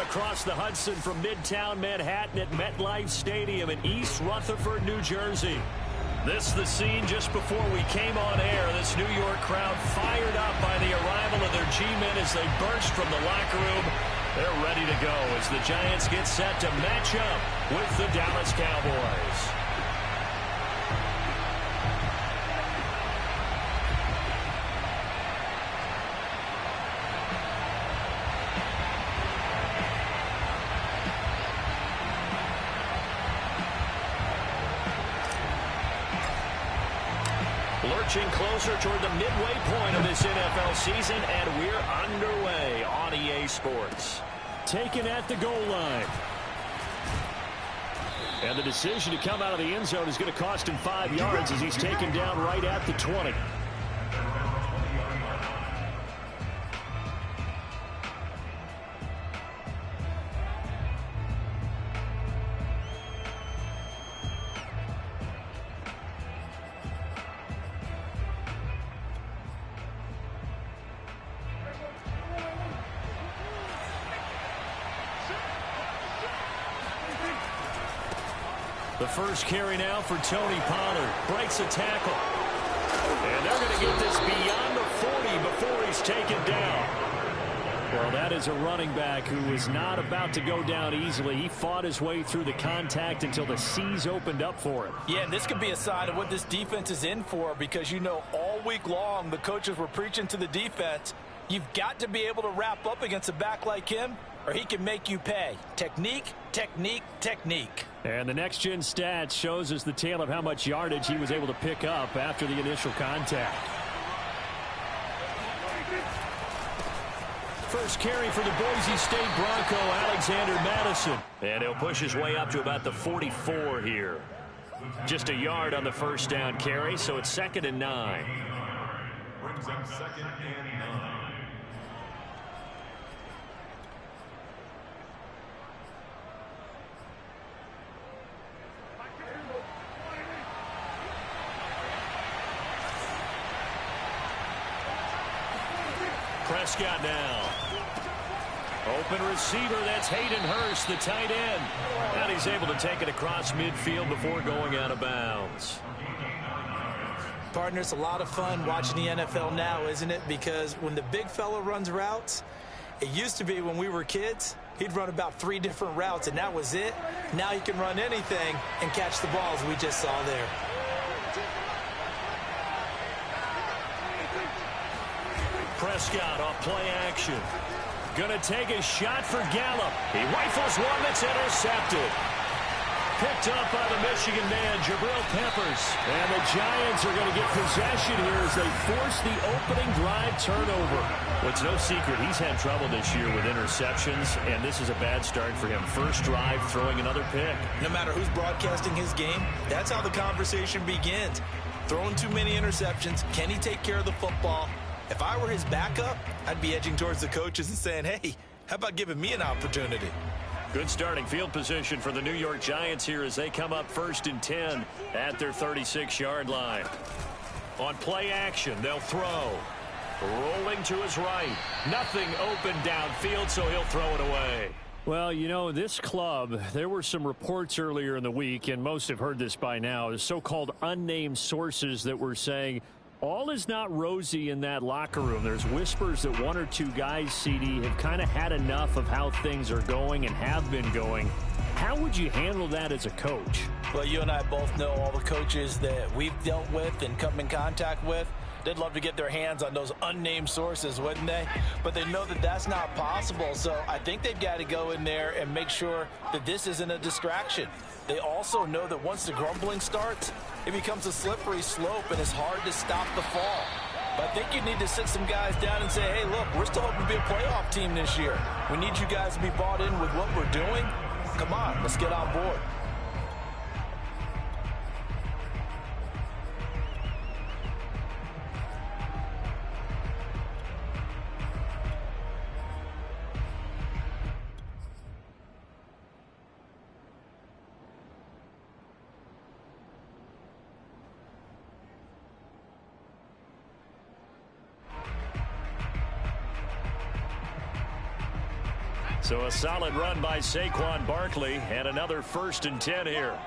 across the Hudson from Midtown Manhattan at MetLife Stadium in East Rutherford, New Jersey. This is the scene just before we came on air. This New York crowd fired up by the arrival of their G-men as they burst from the locker room. They're ready to go as the Giants get set to match up with the Dallas Cowboys. Lurching closer toward the midway point of this NFL season, and we're underway on EA Sports. Taken at the goal line. And the decision to come out of the end zone is going to cost him 5 yards as he's taken down right at the 20. The first carry now for Tony Pollard. Breaks a tackle. And they're going to get this beyond the 40 before he's taken down. Well, that is a running back who is not about to go down easily. He fought his way through the contact until the seas opened up for him. Yeah, and this could be a sign of what this defense is in for, because, you know, all week long the coaches were preaching to the defense, you've got to be able to wrap up against a back like him, or he can make you pay. Technique, technique, technique. And the next-gen stats shows us the tale of how much yardage he was able to pick up after the initial contact. First carry for the Boise State Bronco, Alexander Madison. And he'll push his way up to about the 44 here. Just a yard on the first down carry, so it's 2nd and 9. Brings up 2nd and 9. Prescott now. Open receiver, that's Hayden Hurst, the tight end. And he's able to take it across midfield before going out of bounds. Partner, it's a lot of fun watching the NFL now, isn't it? Because when the big fella runs routes, it used to be when we were kids, he'd run about 3 different routes, and that was it. Now he can run anything and catch the balls we just saw there. Prescott off play action. Gonna take a shot for Gallup. He rifles one that's intercepted. Picked up by the Michigan man, Jabril Peppers. And the Giants are going to get possession here as they force the opening drive turnover. Well, it's no secret he's had trouble this year with interceptions, and this is a bad start for him. First drive, throwing another pick. No matter who's broadcasting his game, that's how the conversation begins. Throwing too many interceptions. Can he take care of the football? If I were his backup, I'd be edging towards the coaches and saying, hey, how about giving me an opportunity? Good starting field position for the New York Giants here as they come up 1st and 10 at their 36-yard line. On play action, they'll throw. Rolling to his right. Nothing open downfield, so he'll throw it away. Well, you know, this club, there were some reports earlier in the week, and most have heard this by now, the so-called unnamed sources that were saying all is not rosy in that locker room. There's whispers that 1 or 2 guys, CD, have kind of had enough of how things are going and have been going. How would you handle that as a coach? Well, you and I both know all the coaches that we've dealt with and come in contact with. They'd love to get their hands on those unnamed sources, wouldn't they? But they know that that's not possible, so I think they've got to go in there and make sure that this isn't a distraction. They also know that once the grumbling starts, it becomes a slippery slope and it's hard to stop the fall. But I think you need to sit some guys down and say, hey, look, we're still hoping to be a playoff team this year. We need you guys to be bought in with what we're doing. Come on, let's get on board. So a solid run by Saquon Barkley and another 1st and 10 here.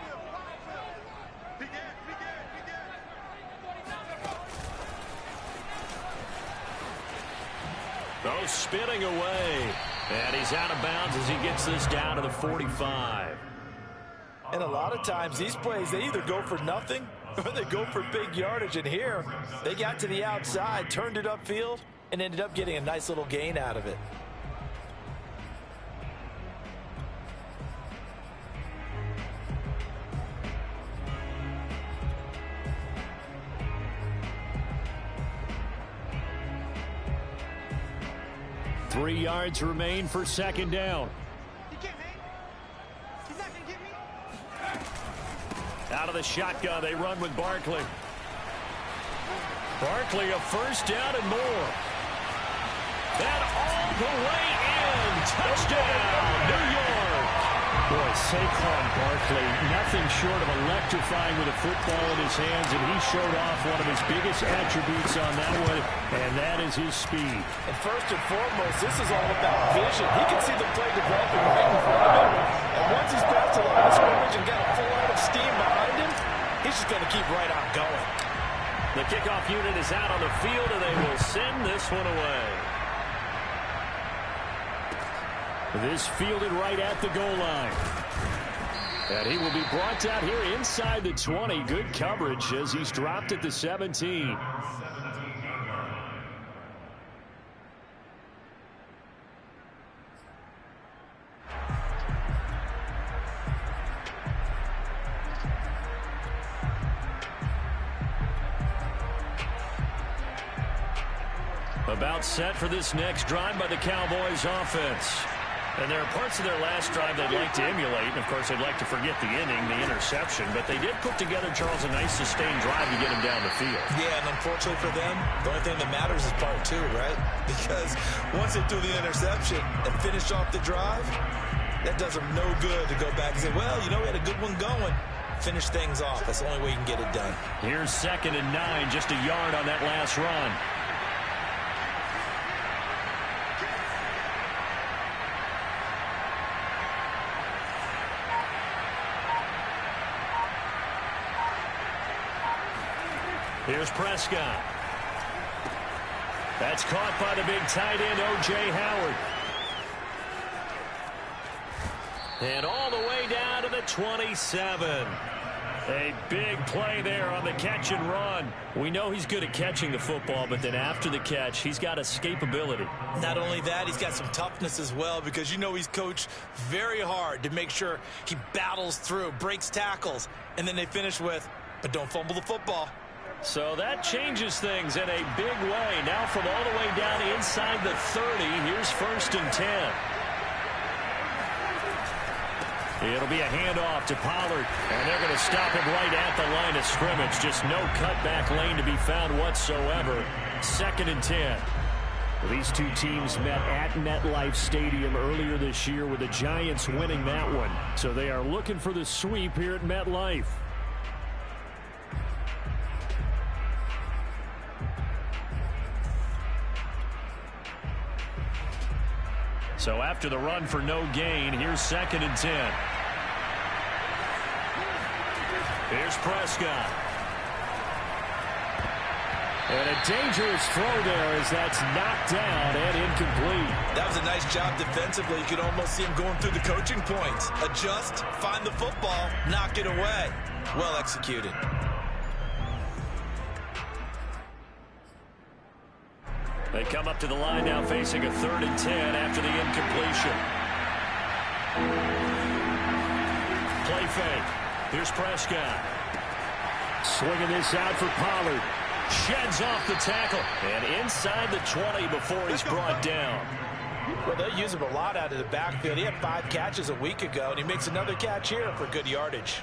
Oh, spinning away. And he's out of bounds as he gets this down to the 45. And a lot of times these plays, they either go for nothing or they go for big yardage. And here, they got to the outside, turned it upfield, and ended up getting a nice little gain out of it. Three yards remain for 2nd down. Out of the shotgun, they run with Barkley. Barkley, a 1st down and more. And all the way in. Touchdown, New York. Boy, Saquon Barkley, nothing short of electrifying with a football in his hands, and he showed off one of his biggest attributes on that one, and that is his speed. And first and foremost, this is all about vision. He can see the play developing right in front of him, and once he's past the line of scrimmage and got a full line of steam behind him, he's just going to keep right on going. The kickoff unit is out on the field, and they will send this one away. This fielded right at the goal line. And he will be brought down here inside the 20. Good coverage as he's dropped at the 17. About set for this next drive by the Cowboys offense. And there are parts of their last drive they'd like to emulate. And, of course, they'd like to forget the inning, the interception. But they did put together, Charles, a nice sustained drive to get him down the field. Yeah, and unfortunately for them, the only thing that matters is part 2, right? Because once they threw the interception and finished off the drive, that does them no good to go back and say, well, you know, we had a good one going. Finish things off. That's the only way you can get it done. Here's 2nd and 9, just a yard on that last run. Here's Prescott. That's caught by the big tight end, O.J. Howard. And all the way down to the 27. A big play there on the catch and run. We know he's good at catching the football, but then after the catch, he's got escapability. Not only that, he's got some toughness as well, because you know he's coached very hard to make sure he battles through, breaks tackles, and then they finish with, but don't fumble the football. So that changes things in a big way. Now from all the way down inside the 30, here's 1st and 10. It'll be a handoff to Pollard, and they're going to stop him right at the line of scrimmage. Just no cutback lane to be found whatsoever. 2nd and 10. These two teams met at MetLife Stadium earlier this year with the Giants winning that one. So they are looking for the sweep here at MetLife. So after the run for no gain, here's 2nd and 10. Here's Prescott. And a dangerous throw there as that's knocked down and incomplete. That was a nice job defensively. You could almost see him going through the coaching points. Adjust, find the football, knock it away. Well executed. They come up to the line now facing a 3rd and 10 after the incompletion. Play fake. Here's Prescott. Swinging this out for Pollard. Sheds off the tackle. And inside the 20 before he's brought down. Well, they'll use him a lot out of the backfield. He had 5 catches a week ago, and he makes another catch here for good yardage.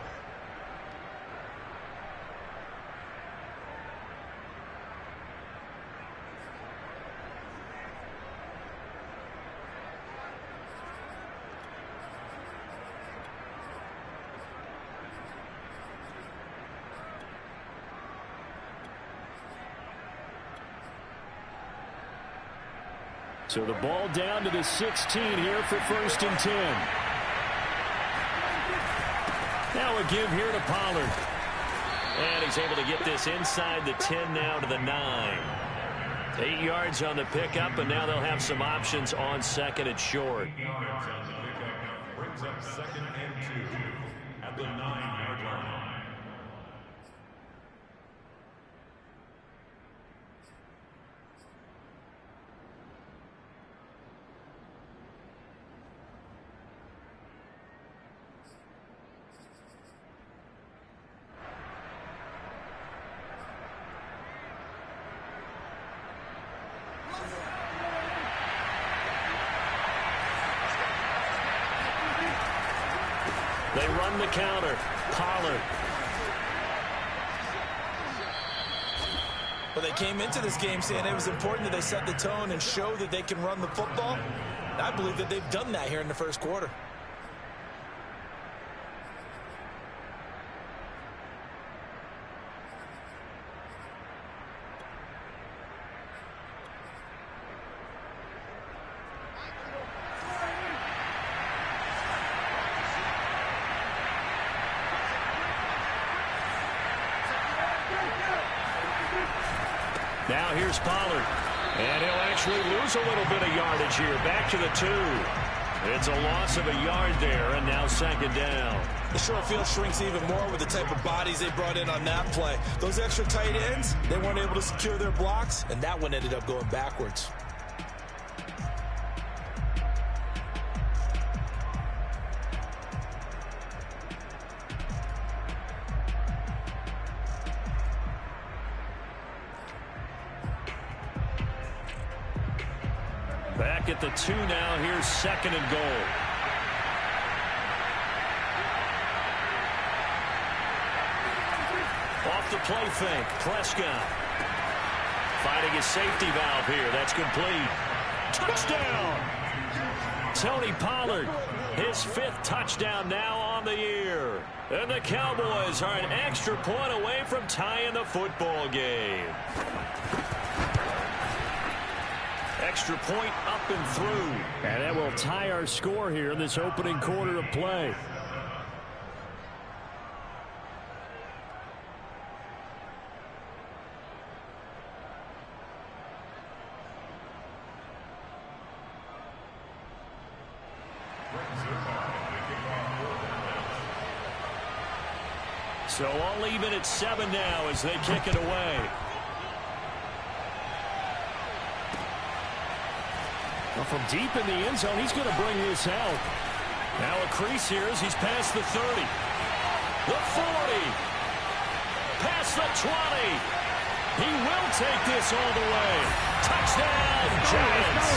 So the ball down to the 16 here for 1st and 10. Now a give here to Pollard. And he's able to get this inside the 10 now to the 9. 8 yards on the pickup, and now they'll have some options on 2nd and short. 8 yards on the pickup brings up 2nd and 2 at the 9-yard line. They run the counter. Pollard. Well, they came into this game saying it was important that they set the tone and show that they can run the football. And I believe that they've done that here in the first quarter. Now here's Pollard. And he'll actually lose a little bit of yardage here. Back to the 2. It's a loss of a yard there, and now 2nd down. The short field shrinks even more with the type of bodies they brought in on that play. Those extra tight ends, they weren't able to secure their blocks, and that one ended up going backwards. Back at the 2 now. Here's 2nd and goal. Off the play fake. Prescott finding his safety valve here. That's complete. Touchdown! Tony Pollard, his 5th touchdown now on the year. And the Cowboys are an extra point away from tying the football game. Extra point up and through. And that will tie our score here in this opening quarter of play. So all even at 7 now as they kick it away. Well, from deep in the end zone, he's going to bring this out. Now a crease here as he's past the 30. The 40. Past the 20. He will take this all the way. Touchdown, Giants.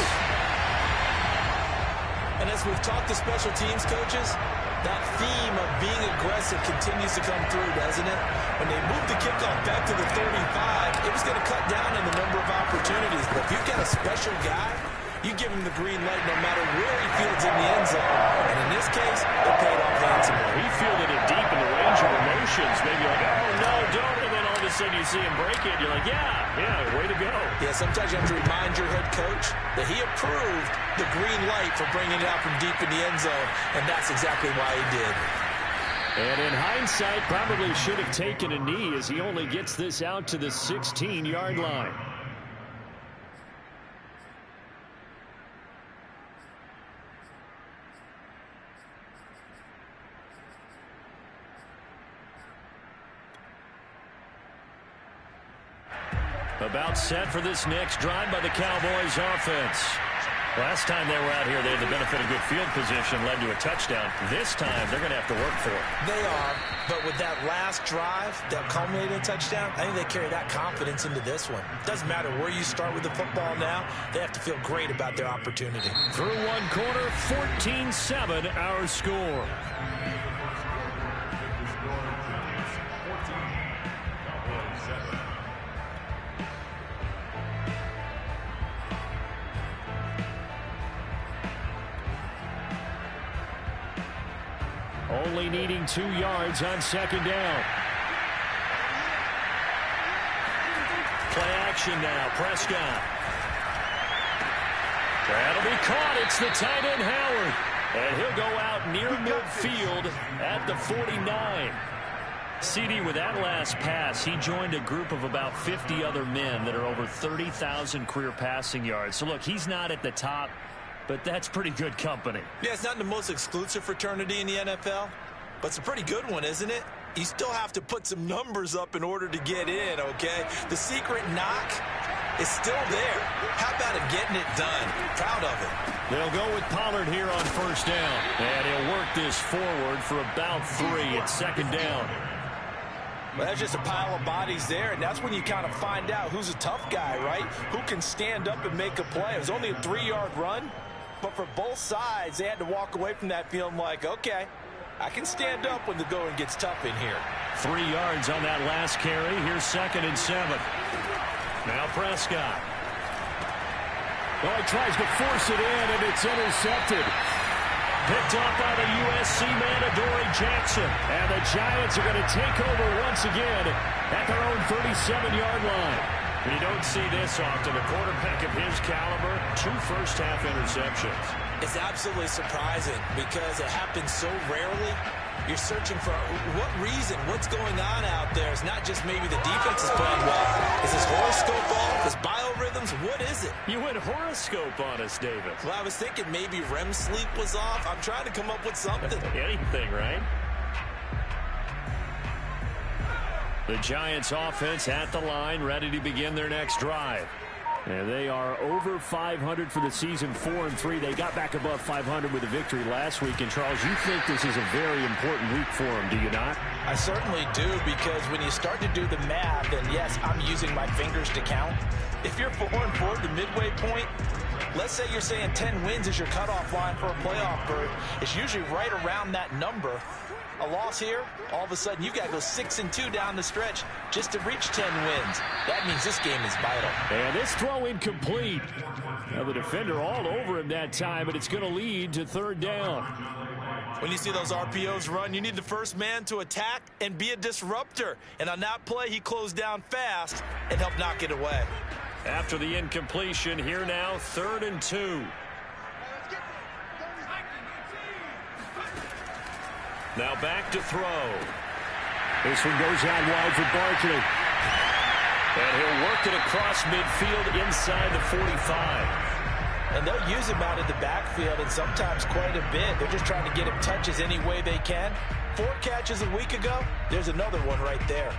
And as we've talked to special teams coaches, that theme of being aggressive continues to come through, doesn't it? When they moved the kickoff back to the 35, it was going to cut down on the number of opportunities. But if you've got a special guy, you give him the green light no matter where he fields in the end zone. And in this case, it paid off handsomely. He fielded it deep in the range of emotions. Maybe like, oh, no, don't. And then all of a sudden you see him break it. You're like, yeah, way to go. Yeah, sometimes you have to remind your head coach that he approved the green light for bringing it out from deep in the end zone. And that's exactly why he did. And in hindsight, probably should have taken a knee as he only gets this out to the 16-yard line. About set for this next drive by the Cowboys offense. Last time they were out here, they had the benefit of good field position, led to a touchdown. This time, they're going to have to work for it. They are, but with that last drive that culminated in a touchdown, I think they carry that confidence into this one. Doesn't matter where you start with the football now, they have to feel great about their opportunity. Through one quarter, 14-7 our score. Only needing 2 yards on 2nd down. Play action now. Prescott. That'll be caught. It's the tight end, Howard. And he'll go out near midfield at the 49. CD, with that last pass, he joined a group of about 50 other men that are over 30,000 career passing yards. So, look, he's not at the top, but that's pretty good company. Yeah, it's not the most exclusive fraternity in the NFL, but it's a pretty good one, isn't it? You still have to put some numbers up in order to get in, okay? The secret knock is still there. How about him getting it done? Proud of it. They'll go with Pollard here on first down. And he'll work this forward for about 3. It's second down. Well, that's just a pile of bodies there, and that's when you kind of find out who's a tough guy, right? Who can stand up and make a play. It was only a 3-yard run, but for both sides, they had to walk away from that feeling like, okay, I can stand up when the going gets tough in here. 3 yards on that last carry. Here's 2nd and 7. Now Prescott. Well, he tries to force it in, and it's intercepted. Picked off by the USC man, Adoree Jackson. And the Giants are going to take over once again at their own 37-yard line. You don't see this often. A quarterback of his caliber, 2 first-half interceptions. It's absolutely surprising because it happens so rarely. You're searching for what reason, what's going on out there. It's not just maybe the defense is playing well. Is his horoscope off? His biorhythms? What is it? You went horoscope on us, David. Well, I was thinking maybe REM sleep was off. I'm trying to come up with something. Anything, right? The Giants offense at the line, ready to begin their next drive. And they are over 500 for the season, 4-3. They got back above 500 with a victory last week. And, Charles, you think this is a very important week for them, do you not? I certainly do, because when you start to do the math, and, yes, I'm using my fingers to count. If you're 4-4 at the midway point, let's say you're saying 10 wins is your cutoff line for a playoff berth. It's usually right around that number. A loss here, all of a sudden you've got to go 6-2 down the stretch just to reach 10 wins. That means this game is vital. And this throw incomplete. Now the defender all over him that time, but it's going to lead to 3rd down. When you see those RPOs run, you need the first man to attack and be a disruptor. And on that play, he closed down fast and helped knock it away. After the incompletion, here now, 3rd and 2. Now back to throw. This one goes out wide for Barkley. And he'll work it across midfield inside the 45. And they'll use him out in the backfield, and sometimes quite a bit. They're just trying to get him touches any way they can. 4 catches a week ago. There's another one right there.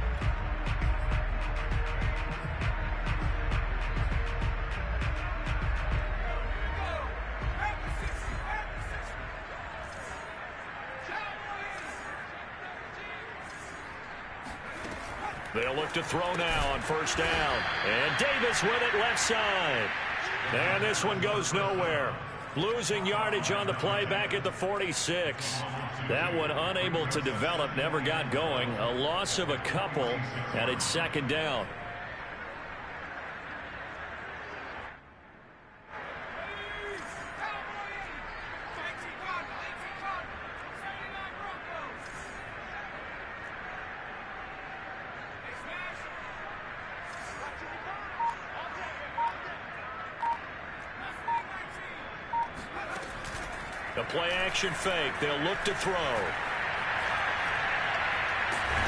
They'll look to throw now on first down. And Davis with it left side. And this one goes nowhere. Losing yardage on the play back at the 46. That one unable to develop, never got going. A loss of a couple, and it's 2nd down. The play-action fake. They'll look to throw.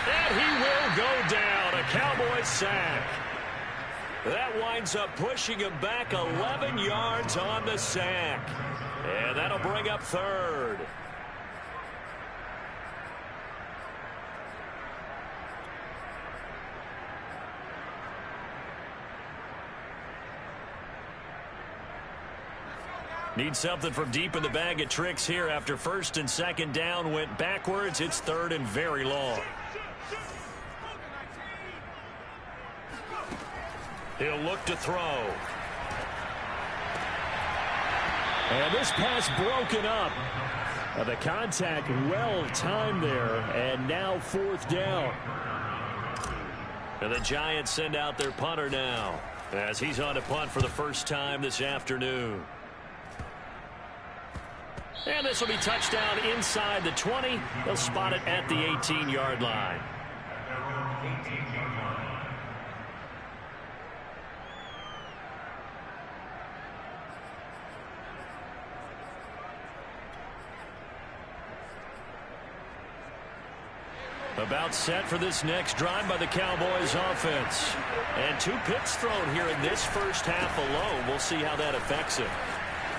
And he will go down. A Cowboys sack. That winds up pushing him back 11 yards on the sack. And that'll bring up 3rd. Need something from deep in the bag of tricks here after 1st and 2nd down went backwards. It's 3rd and very long. He'll look to throw. And this pass broken up. The contact well timed there, and now 4th down. And the Giants send out their punter now as he's on a punt for the first time this afternoon. And this will be touchdown inside the 20. They'll spot it at the 18-yard line. About set for this next drive by the Cowboys offense. And 2 picks thrown here in this first half alone. We'll see how that affects him.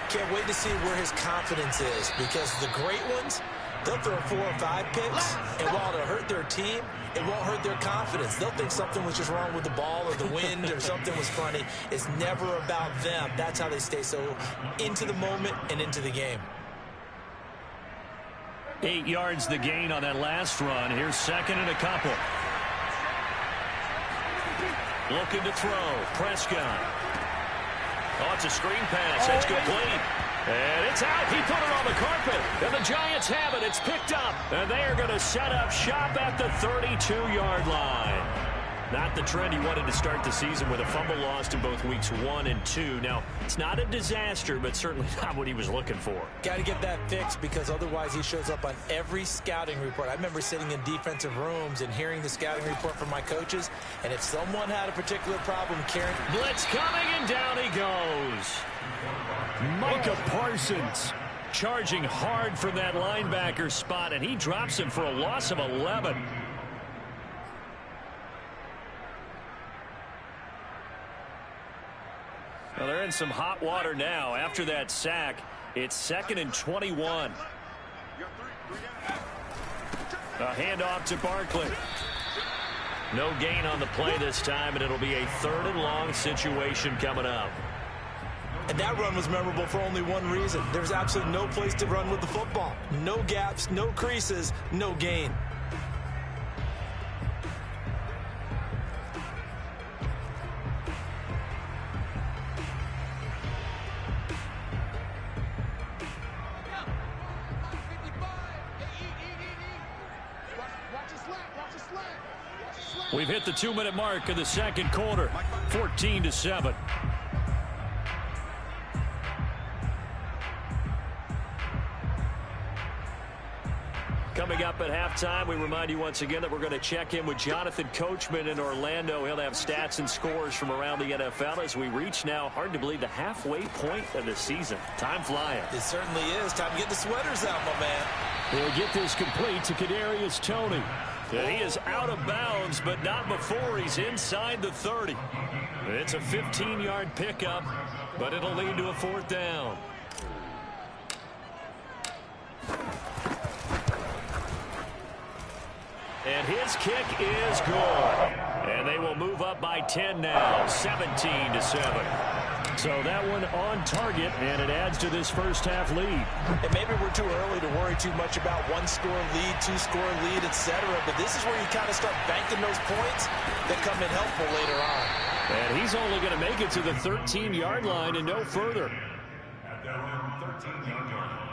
Can't wait to see where his confidence is, because the great ones, they'll throw 4 or 5 picks, and while it'll hurt their team, it won't hurt their confidence. They'll think something was just wrong with the ball or the wind or something was funny. It's never about them. That's how they stay so into the moment and into the game. 8 yards the gain on that last run. Here's second and a couple. Looking to throw. Prescott. Oh, it's a screen pass. That's complete. And it's out. He put it on the carpet. And the Giants have it. It's picked up. And they are going to set up shop at the 32-yard line. Not the trend he wanted to start the season, with a fumble lost in both weeks 1 and 2. Now, it's not a disaster, but certainly not what he was looking for. Got to get that fixed, because otherwise he shows up on every scouting report. I remember sitting in defensive rooms and hearing the scouting report from my coaches, and if someone had a particular problem, blitz coming, and down he goes. Micah Parsons charging hard from that linebacker spot, and he drops him for a loss of 11. Well, they're in some hot water now. After that sack, it's 2nd and 21. A handoff to Barkley. No gain on the play this time, and it'll be a 3rd and long situation coming up. And that run was memorable for only one reason. There's absolutely no place to run with the football. No gaps, no creases, no gain. We've hit the 2-minute mark of the second quarter. 14-7. Coming up at halftime, we remind you once again that we're going to check in with Jonathan Coachman in Orlando. He'll have stats and scores from around the NFL as we reach now, hard to believe, the halfway point of the season. Time flying. It certainly is. Time to get the sweaters out, my man. He'll get this complete to Kadarius Toney. And he is out of bounds, but not before he's inside the 30. It's a 15-yard pickup, but it'll lead to a 4th down. And his kick is good. And they will move up by 10 now, 17-7. So that one on target, and it adds to this first half lead. And maybe we're too early to worry too much about 1-score lead, 2-score lead, etc. But this is where you kind of start banking those points that come in helpful later on. And he's only going to make it to the 13-yard line and no further. At their own 13-yard line.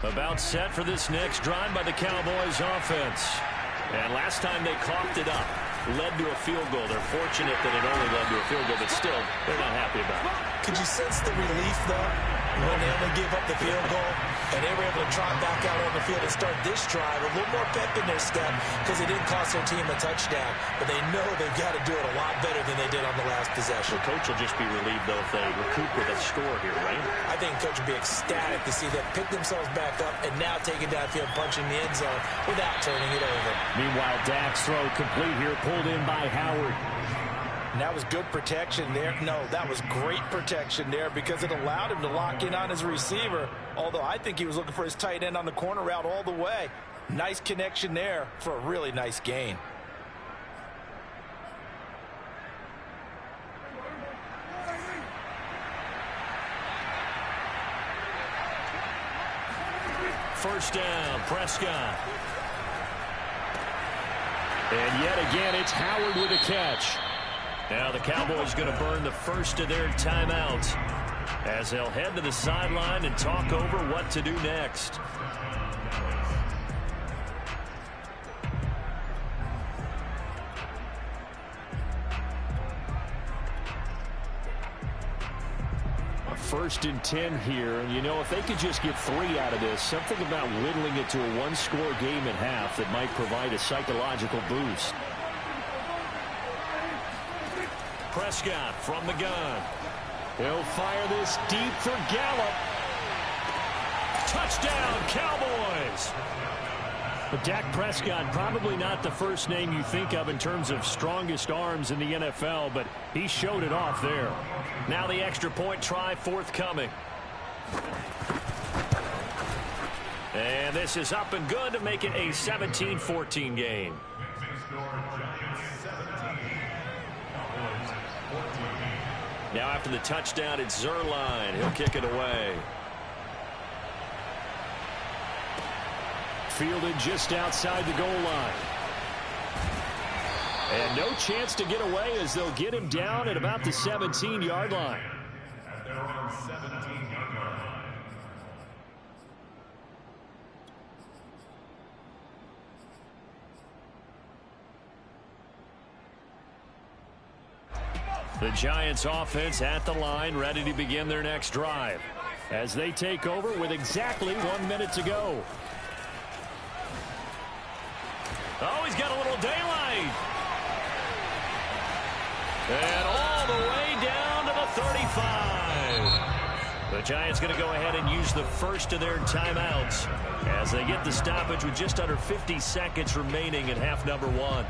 About set for this next drive by the Cowboys offense. And last time they coughed it up, led to a field goal. They're fortunate that it only led to a field goal, but still, they're not happy about it. Could you sense the relief, though, when they only gave up the field goal and they were able to trot back out on the field and start this drive? A little more pep in their step because it didn't cost their team a touchdown. But they know they've got to do it a lot better than they did on the last possession. The coach will just be relieved, though, if they recoup with a score here, right? I think the coach will be ecstatic to see them pick themselves back up and now take it downfield, punching the end zone without turning it over. Meanwhile, Dak's throw complete here, pulled in by Howard. And that was good protection there. No, that was great protection there because it allowed him to lock in on his receiver, although I think he was looking for his tight end on the corner route all the way. Nice connection there for a really nice gain. First down, Prescott. And yet again, it's Howard with a catch. Now the Cowboys going to burn the first of their timeouts as they'll head to the sideline and talk over what to do next. A 1st and 10 here, and you know, if they could just get 3 out of this, something about whittling it to a 1-score game at half that might provide a psychological boost. Prescott from the gun. He'll fire this deep for Gallup. Touchdown, Cowboys! But Dak Prescott, probably not the first name you think of in terms of strongest arms in the NFL, but he showed it off there. Now the extra point try forthcoming. And this is up and good to make it a 17-14 game. Now after the touchdown, it's Zuerlein. He'll kick it away. Fielded just outside the goal line. And no chance to get away as they'll get him down at about the 17-yard line. At their own 17-yard line. The Giants offense at the line, ready to begin their next drive. As they take over with exactly 1 minute to go. Oh, he's got a little daylight. And all the way down to the 35. The Giants going to go ahead and use the first of their timeouts as they get the stoppage with just under 50 seconds remaining in half number 1.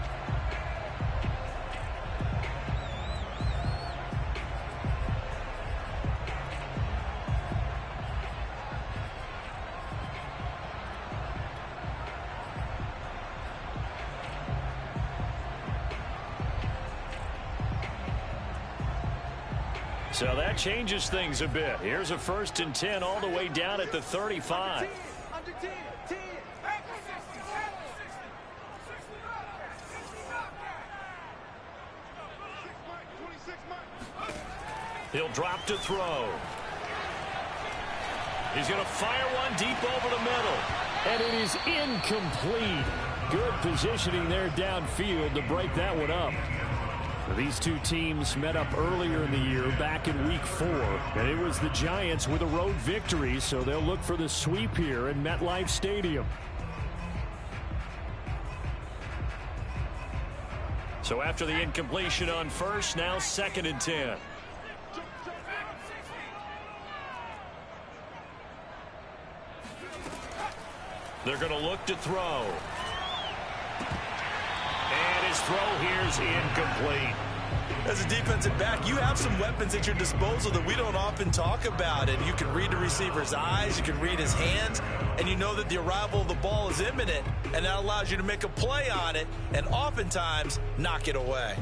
So that changes things a bit. Here's a 1st and 10 all the way down at the 35. He'll drop to throw. He's going to fire one deep over the middle. And it is incomplete. Good positioning there downfield to break that one up. These two teams met up earlier in the year back in week 4, and it was the Giants with a road victory, so they'll look for the sweep here in MetLife Stadium. So after the incompletion on first, now 2nd and 10. They're going to look to throw. And his throw here's incomplete. As a defensive back, you have some weapons at your disposal that we don't often talk about. And you can read the receiver's eyes, you can read his hands, and you know that the arrival of the ball is imminent. And that allows you to make a play on it and oftentimes knock it away.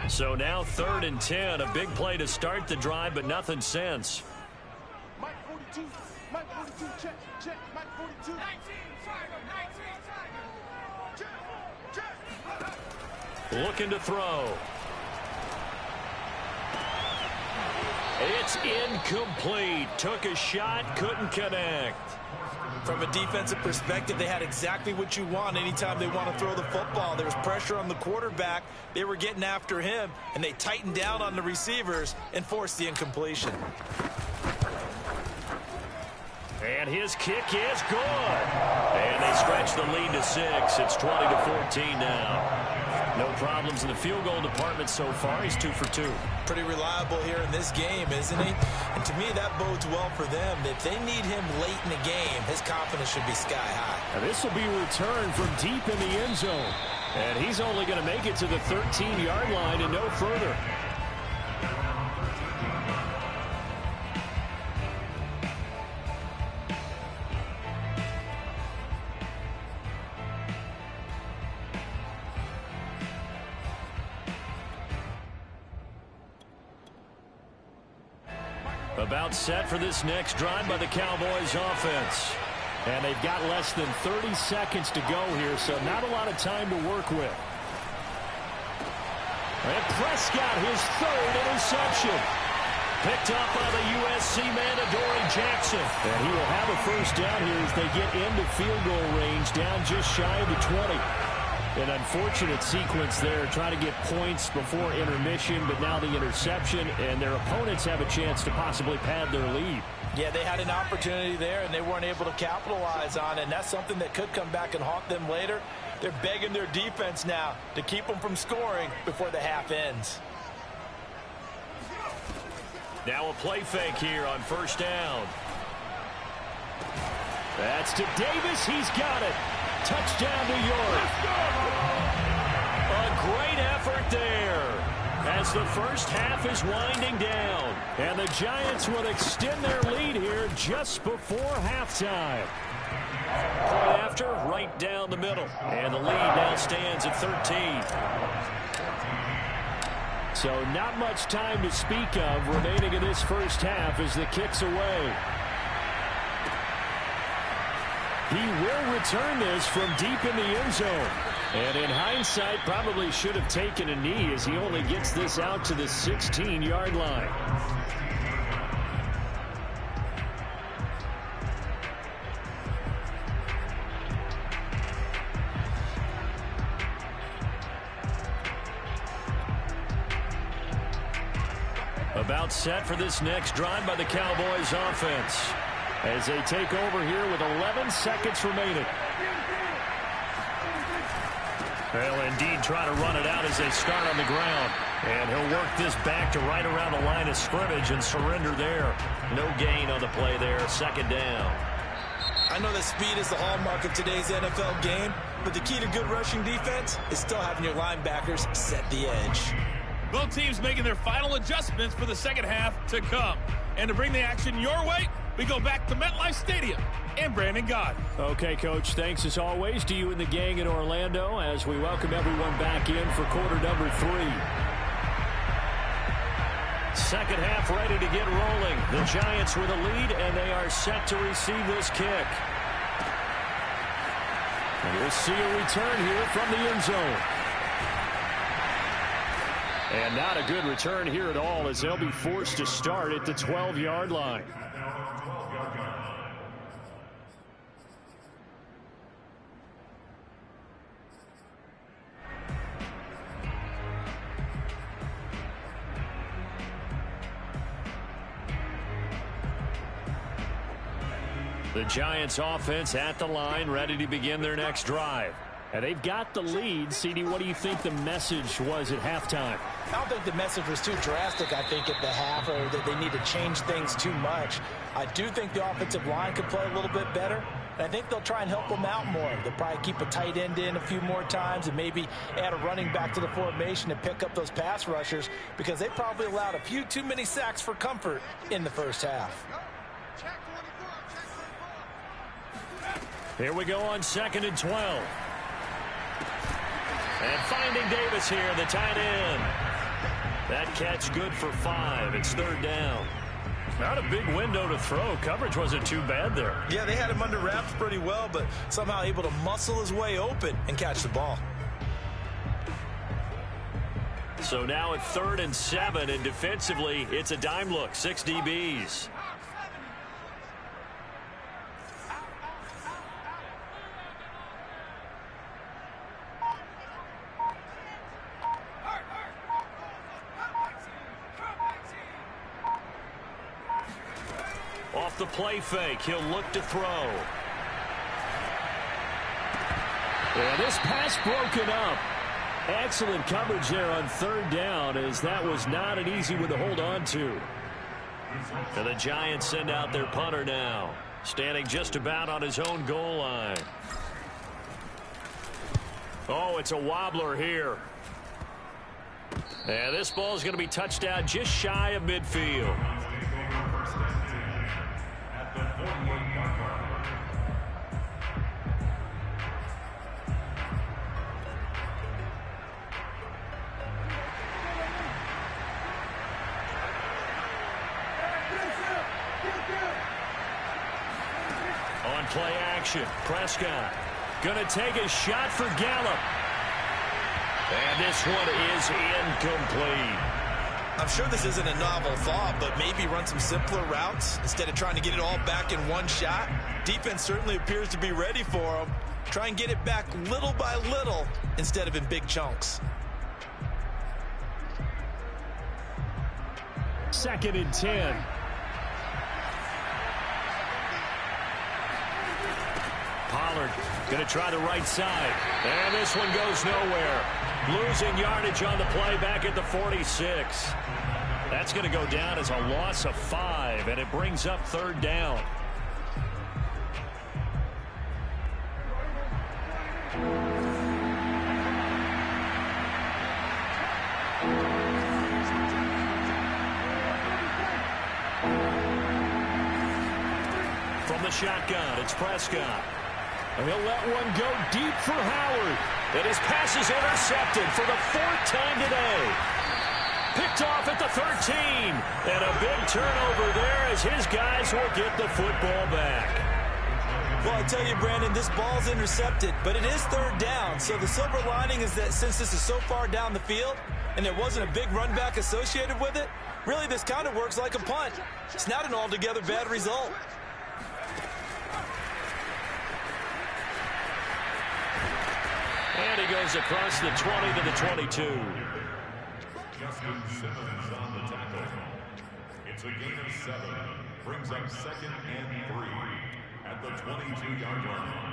So now 3rd and 10, a big play to start the drive, but nothing since. Mike 42, Mike 42, check, Mike 42. 19, looking to throw. It's incomplete. Took a shot, couldn't connect. From a defensive perspective, they had exactly what you want anytime they want to throw the football. There was pressure on the quarterback. They were getting after him, and they tightened down on the receivers and forced the incompletion. And his kick is good. And they stretch the lead to 6. It's 20-14 now. No problems in the field goal department so far. He's 2 for 2. Pretty reliable here in this game, isn't he? And to me, that bodes well for them. If they need him late in the game, his confidence should be sky high. And this will be returned from deep in the end zone. And he's only going to make it to the 13-yard line and no further. About set for this next drive by the Cowboys offense. And they've got less than 30 seconds to go here, so not a lot of time to work with. And Prescott, his 3rd interception. Picked up by the USC man, Adoree Jackson. And he will have a first down here as they get into field goal range, down just shy of the 20. An unfortunate sequence there, trying to get points before intermission, but now the interception, and their opponents have a chance to possibly pad their lead. Yeah, they had an opportunity there, and they weren't able to capitalize on it, and that's something that could come back and haunt them later. They're begging their defense now to keep them from scoring before the half ends. Now a play fake here on first down. That's to Davis. He's got it. Touchdown, New York. A great effort there as the first half is winding down. And the Giants will extend their lead here just before halftime. Point after, right down the middle. And the lead now stands at 13. So not much time to speak of remaining in this first half as the kick's away. He will return this from deep in the end zone. And in hindsight, probably should have taken a knee as he only gets this out to the 16-yard line. About set for this next drive by the Cowboys offense as they take over here with 11 seconds remaining. They'll indeed try to run it out as they start on the ground. And he'll work this back to right around the line of scrimmage and surrender there. No gain on the play there. Second down. I know that speed is the hallmark of today's NFL game, but the key to good rushing defense is still having your linebackers set the edge. Both teams making their final adjustments for the second half to come. And to bring the action your way, we go back to MetLife Stadium and Brandon Gott. Okay, Coach, thanks as always to you and the gang in Orlando as we welcome everyone back in for quarter number 3. Second half ready to get rolling. The Giants with a lead, and they are set to receive this kick. And we'll see a return here from the end zone. And not a good return here at all as they'll be forced to start at the 12-yard line. The Giants offense at the line, ready to begin their next drive. And they've got the lead. CD, what do you think the message was at halftime? I don't think the message was too drastic, I think, at the half, or that they need to change things too much. I do think the offensive line could play a little bit better, and I think they'll try and help them out more. They'll probably keep a tight end in a few more times and maybe add a running back to the formation to pick up those pass rushers because they probably allowed a few too many sacks for comfort in the first half. Here we go on 2nd and 12. And finding Davis here, the tight end. That catch good for 5. It's 3rd down. Not a big window to throw. Coverage wasn't too bad there. Yeah, they had him under wraps pretty well, but somehow able to muscle his way open and catch the ball. So now at 3rd and 7, and defensively, it's a dime look. 6 DBs. Off the play fake, he'll look to throw. And this pass broken up. Excellent coverage there on 3rd down as that was not an easy one to hold on to. And the Giants send out their punter now, standing just about on his own goal line. Oh, it's a wobbler here. And this ball is going to be touched out just shy of midfield. On play action, Prescott going to take a shot for Gallup. And this one is incomplete. I'm sure this isn't a novel thought, but maybe run some simpler routes instead of trying to get it all back in one shot. Defense certainly appears to be ready for him. Try and get it back little by little instead of in big chunks. 2nd and 10. Pollard going to try the right side. And this one goes nowhere. Losing yardage on the play back at the 46. That's going to go down as a loss of 5, and it brings up 3rd down. From the shotgun, it's Prescott. And he'll let one go deep for Howard. And his pass is intercepted for the 4th time today. Picked off at the 13. And a big turnover there as his guys will get the football back. Well, I tell you, Brandon, this ball's intercepted, but it is 3rd down. So the silver lining is that since this is so far down the field and there wasn't a big run back associated with it, really this kind of works like a punt. It's not an altogether bad result. And he goes across the 20 to the 22. Justin Simmons on the tackle. It's a gain of 7. Brings up 2nd and 3 at the 22-yard line.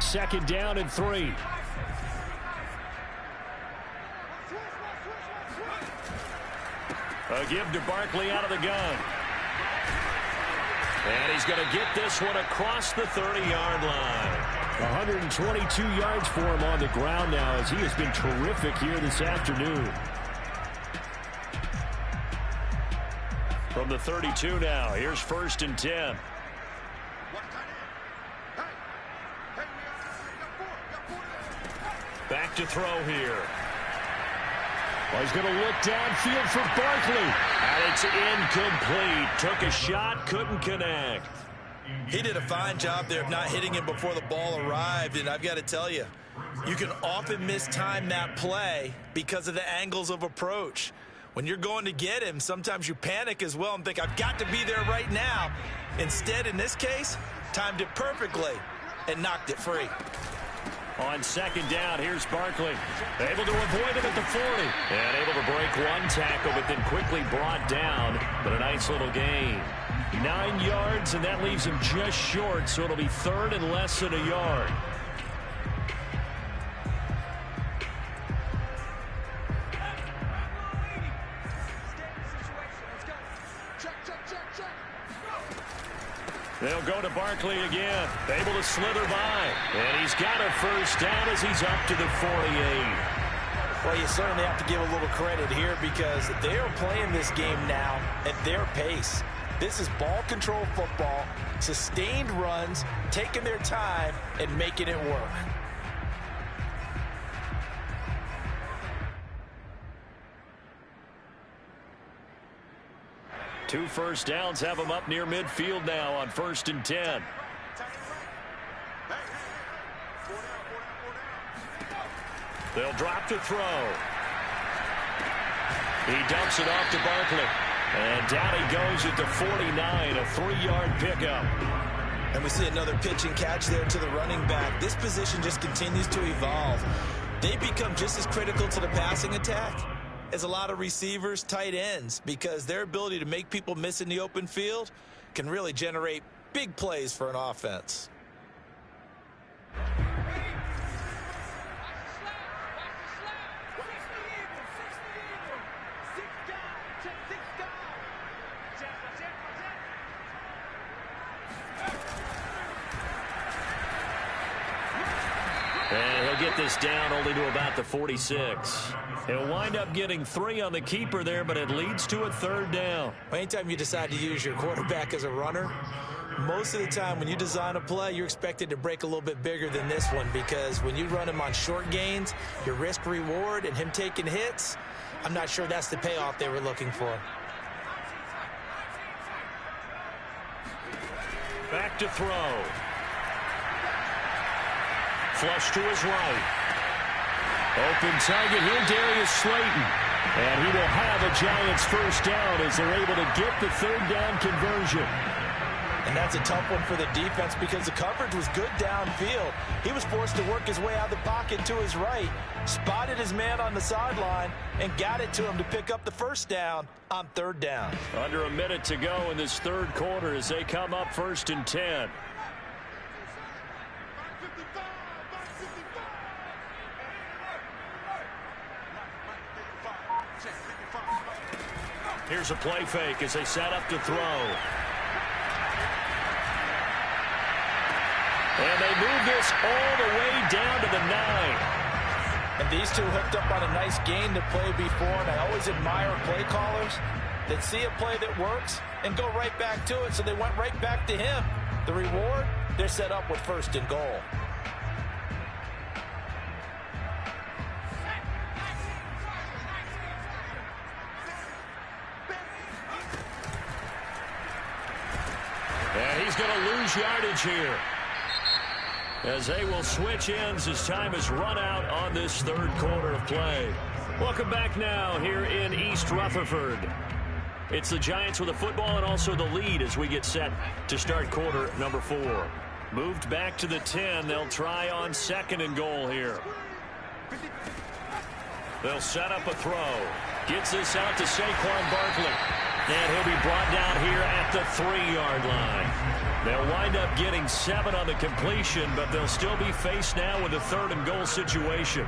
Second down and 3. A give to Barkley out of the gun. And he's going to get this one across the 30-yard line. 122 yards for him on the ground now as he has been terrific here this afternoon. From the 32 now, here's 1st and 10. Back to throw here. Well, he's going to look downfield for Barkley. And it's incomplete. Took a shot, couldn't connect. He did a fine job there of not hitting him before the ball arrived, and I've got to tell you, you can often mistime that play because of the angles of approach. When you're going to get him, sometimes you panic as well and think, I've got to be there right now. Instead, in this case, timed it perfectly and knocked it free. On 2nd down, here's Barkley. Able to avoid him at the 40. And able to break one tackle, but then quickly brought down. But a nice little gain. 9 yards, and that leaves him just short, so it'll be 3rd and less than a yard. They'll go to Barkley again. Able to slither by. And he's got a 1st down as he's up to the 48. Well, you certainly have to give a little credit here because they are playing this game now at their pace. This is ball control football, sustained runs, taking their time and making it work. Two 1st downs have him up near midfield now on 1st and 10. They'll drop to throw. He dumps it off to Barkley. And down he goes at the 49, a 3-yard pickup. And we see another pitch and catch there to the running back. This position just continues to evolve. They become just as critical to the passing attack as a lot of receivers, tight ends, because their ability to make people miss in the open field can really generate big plays for an offense. And he'll get this down only to about the 46. He'll wind up getting 3 on the keeper there, but it leads to a 3rd down. Anytime you decide to use your quarterback as a runner, most of the time when you design a play, you're expected to break a little bit bigger than this one because when you run him on short gains, your risk reward and him taking hits, I'm not sure that's the payoff they were looking for. Back to throw. Flush to his right. Open target here, Darius Slayton. And he will have a Giants 1st down as they're able to get the 3rd down conversion. And that's a tough one for the defense because the coverage was good downfield. He was forced to work his way out of the pocket to his right, spotted his man on the sideline, and got it to him to pick up the first down on third down. Under a minute to go in this third quarter as they come up 1st and 10. Here's a play fake as they set up to throw. And they move this all the way down to the 9. And these two hooked up on a nice gain to play before, and I always admire play callers that see a play that works and go right back to it, so they went right back to him. The reward, they're set up with 1st and goal. And he's going to lose yardage here, as they will switch ends as time has run out on this third quarter of play. Welcome back now here in East Rutherford. It's the Giants with the football and also the lead as we get set to start quarter number 4. Moved back to the 10. They'll try on 2nd and goal here. They'll set up a throw. Gets this out to Saquon Barkley. And he'll be brought down here at the 3-yard line. They'll wind up getting 7 on the completion, but they'll still be faced now with a 3rd and goal situation.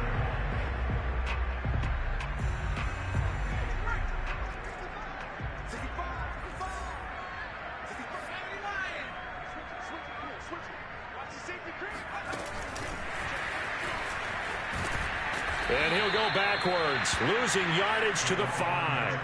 And he'll go backwards, losing yardage to the 5.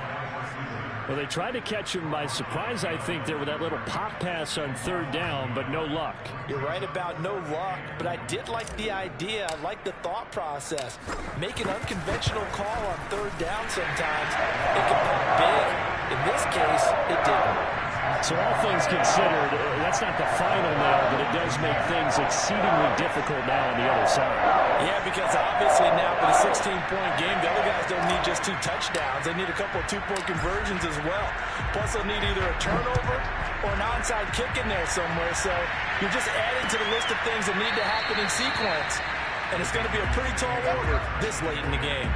Well, they tried to catch him by surprise, I think, there with that little pop pass on 3rd down, but no luck. You're right about no luck, but I did like the idea. I like the thought process. Make an unconventional call on 3rd down sometimes. It can pop big. In this case, it didn't. So all things considered, that's not the final nail, but it does make things exceedingly difficult now on the other side. Yeah, because obviously now with a 16-point game, the other guys don't need just 2 touchdowns. They need a couple of 2-point conversions as well. Plus, they'll need either a turnover or an onside kick in there somewhere. So you're just adding to the list of things that need to happen in sequence. And it's going to be a pretty tall order this late in the game.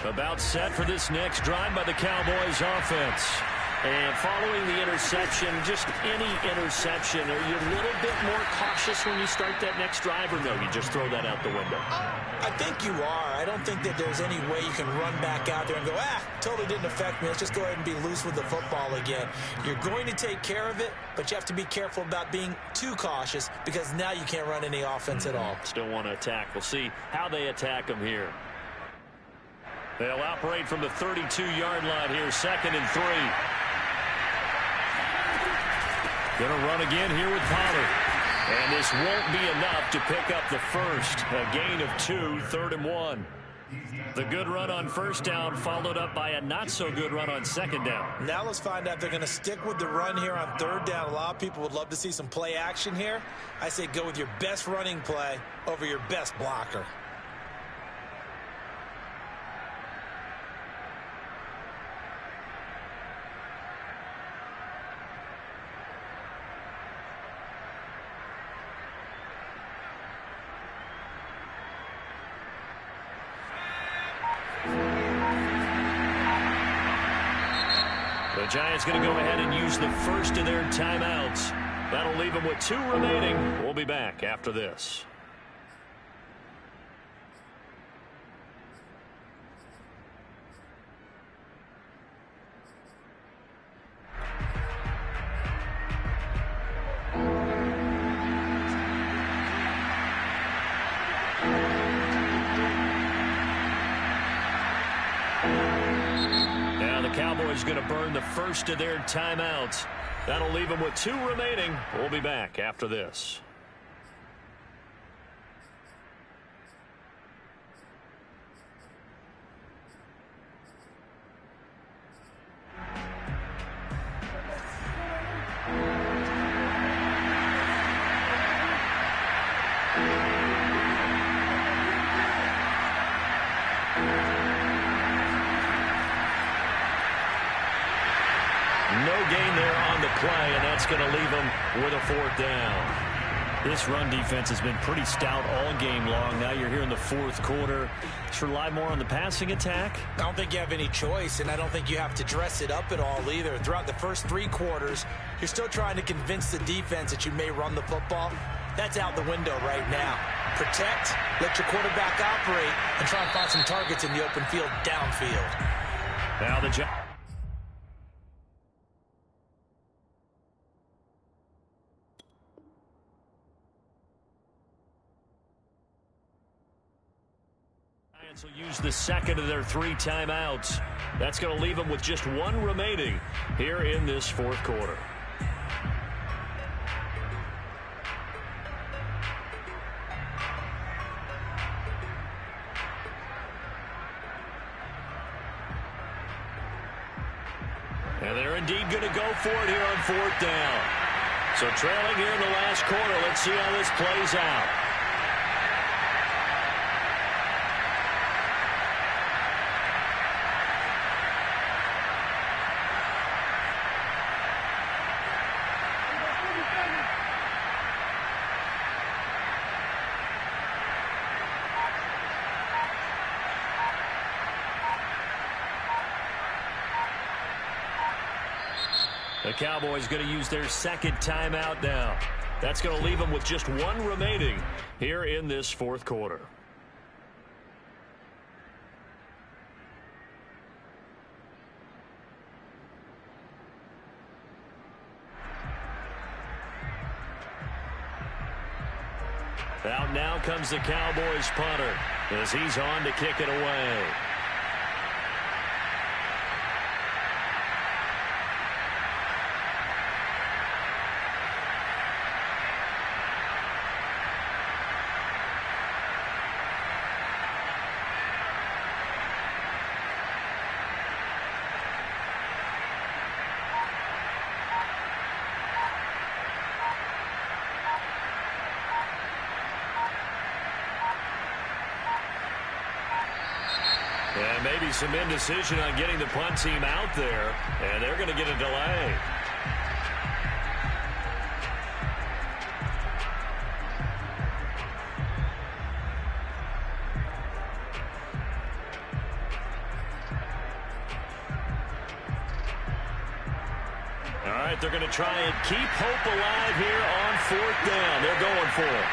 About set for this next drive by the Cowboys offense. And following the interception, just any interception, are you a little bit more cautious when you start that next drive, or no, you just throw that out the window? I think you are. I don't think that there's any way you can run back out there and go, totally didn't affect me. Let's just go ahead and be loose with the football again. You're going to take care of it, but you have to be careful about being too cautious because now you can't run any offense at all. Still want to attack. We'll see how they attack them here. They'll operate from the 32-yard line here, 2nd and 3. Going to run again here with Pollard. And this won't be enough to pick up the first. A gain of 2, 3rd and 1. The good run on 1st down followed up by a not-so-good run on 2nd down. Now let's find out if they're going to stick with the run here on 3rd down. A lot of people would love to see some play action here. I say go with your best running play over your best blocker. The Giants going to go ahead and use the first of their timeouts. That'll leave them with 2 remaining. We'll be back after this. Cowboys going to burn the first of their timeouts. That'll leave them with 2 remaining. We'll be back after this. play, and that's going to leave them with a 4th down. This run defense has been pretty stout all game long. Now you're here in the 4th quarter. Just rely more on the passing attack? I don't think you have any choice, and I don't think you have to dress it up at all either. Throughout the first 3 quarters, you're still trying to convince the defense that you may run the football. That's out the window right now. Protect, let your quarterback operate, and try and find some targets in the open field downfield. Now the Giants will use the 2nd of their 3 timeouts. That's going to leave them with just 1 remaining here in this 4th quarter. And they're indeed going to go for it here on 4th down. So trailing here in the last quarter. Let's see how this plays out. The Cowboys going to use their 2nd timeout now. That's going to leave them with just 1 remaining here in this 4th quarter. Out now comes the Cowboys punter as he's on to kick it away. And maybe some indecision on getting the punt team out there, and they're going to get a delay. All right, they're going to try and keep hope alive here on 4th down. They're going for it.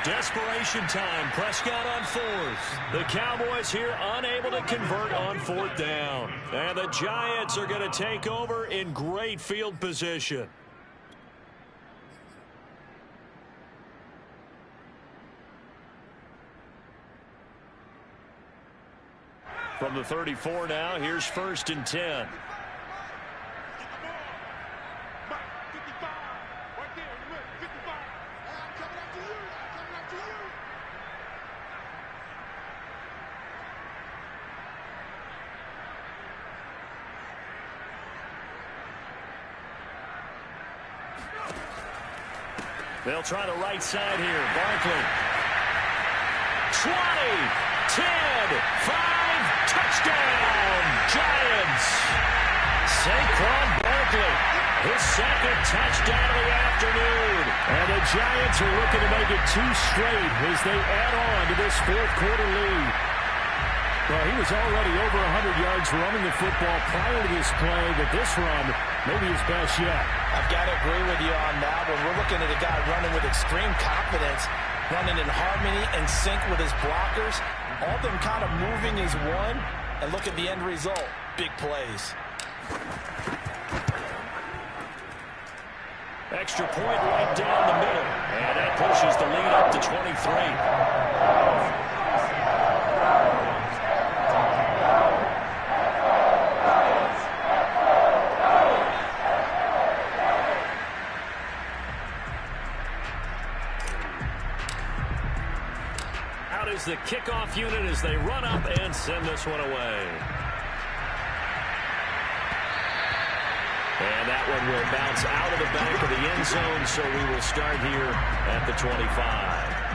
Desperation time. Prescott on 4th. The Cowboys here unable to convert on 4th down. And the Giants are going to take over in great field position. From the 34 now, here's 1st and 10. They'll try the right side here. Barkley. 20, 10, 5, touchdown, Giants. Saquon Barkley, his 2nd touchdown of the afternoon. And the Giants are looking to make it 2 straight as they add on to this 4th quarter lead. Well, he was already over 100 yards running the football prior to this play, but this run may be his best yet. I've got to agree with you on that one. We're looking at a guy running with extreme confidence, running in harmony and sync with his blockers. All of them kind of moving as one. And look at the end result. Big plays. Extra point right down the middle. And that pushes the lead up to 23. Is the kickoff unit as they run up and send this one away. And that one will bounce out of the back of the end zone, so we will start here at the 25.